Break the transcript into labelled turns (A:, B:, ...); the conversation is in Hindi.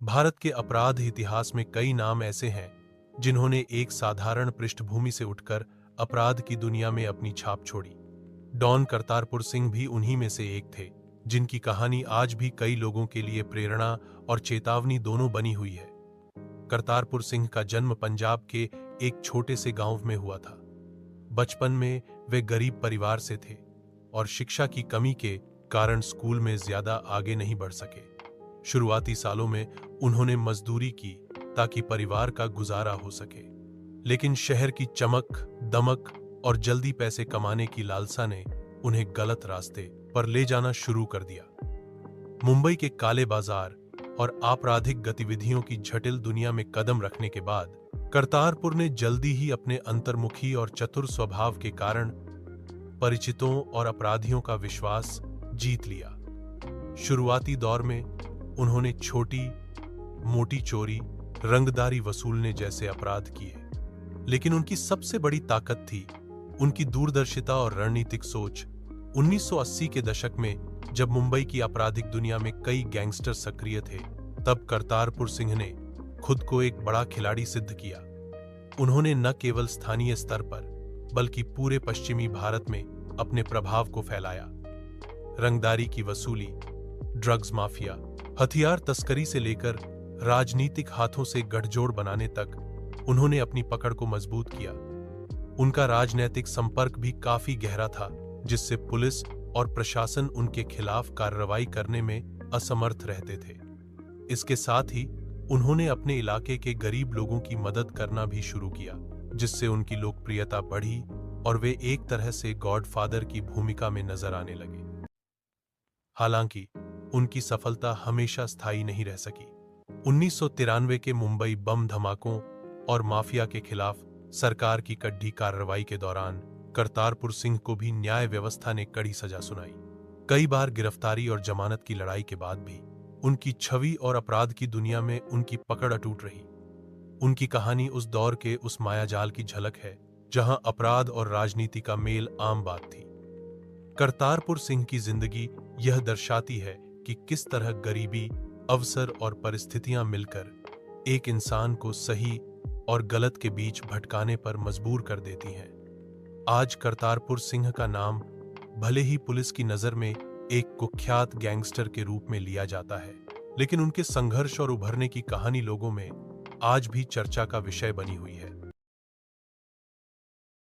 A: भारत के अपराध इतिहास में कई नाम ऐसे हैं जिन्होंने एक साधारण पृष्ठभूमि से उठकर अपराध की दुनिया में अपनी छाप छोड़ी। डॉन करतारपुर सिंह भी उन्हीं में से एक थे, जिनकी कहानी आज भी कई लोगों के लिए प्रेरणा और चेतावनी दोनों बनी हुई है। करतारपुर सिंह का जन्म पंजाब के एक छोटे से गांव में हुआ था। बचपन में वे गरीब परिवार से थे और शिक्षा की कमी के कारण स्कूल में ज्यादा आगे नहीं बढ़ सके। शुरुआती सालों में उन्होंने मजदूरी की ताकि परिवार का गुजारा हो सके, लेकिन शहर की चमक, दमक और जल्दी पैसे कमाने की लालसा ने उन्हें गलत रास्ते पर ले जाना शुरू कर दिया। मुंबई के काले बाजार और आपराधिक गतिविधियों की जटिल दुनिया में कदम रखने के बाद करतारपुर ने जल्दी ही अपने अंतर्मुखी और चतुर स्वभाव के कारण परिचितों और अपराधियों का विश्वास जीत लिया। शुरुआती दौर में उन्होंने छोटी मोटी चोरी, रंगदारी वसूलने जैसे अपराध किए, लेकिन उनकी सबसे बड़ी ताकत थी उनकी दूरदर्शिता और रणनीतिक सोच। 1980 के दशक में जब मुंबई की आपराधिक दुनिया में कई गैंगस्टर सक्रिय थे, तब करतारपुर सिंह ने खुद को एक बड़ा खिलाड़ी सिद्ध किया। उन्होंने न केवल स्थानीय स्तर पर बल्कि पूरे पश्चिमी भारत में अपने प्रभाव को फैलाया। रंगदारी की वसूली, ड्रग्स माफिया, हथियार तस्करी से लेकर राजनीतिक हाथों से गठजोड़ बनाने तक उन्होंने अपनी पकड़ को मजबूत किया। उनका राजनैतिक संपर्क भी काफी गहरा था, जिससे पुलिस और प्रशासन उनके खिलाफ कार्रवाई करने में असमर्थ रहते थे। इसके साथ ही उन्होंने अपने इलाके के गरीब लोगों की मदद करना भी शुरू किया, जिससे उनकी लोकप्रियता बढ़ी और वे एक तरह से गॉडफादर की भूमिका में नजर आने लगे। हालांकि उनकी सफलता हमेशा स्थायी नहीं रह सकी। 1993 के मुंबई बम धमाकों और माफिया के खिलाफ सरकार की कड़ी कार्रवाई के दौरान करतारपुर सिंह को भी न्याय व्यवस्था ने कड़ी सजा सुनाई। कई बार गिरफ्तारी और जमानत की लड़ाई के बाद भी उनकी छवि और अपराध की दुनिया में उनकी पकड़ अटूट रही। उनकी कहानी उस दौर के उस मायाजाल की झलक है जहां अपराध और राजनीति का मेल आम बात थी। करतारपुर सिंह की जिंदगी यह दर्शाती है कि किस तरह गरीबी, अवसर और परिस्थितियां मिलकर एक इंसान को सही और गलत के बीच भटकाने पर मजबूर कर देती हैं। आज करतारपुर सिंह का नाम भले ही पुलिस की नजर में एक कुख्यात गैंगस्टर के रूप में लिया जाता है, लेकिन उनके संघर्ष और उभरने की कहानी लोगों में आज भी चर्चा का विषय बनी हुई है।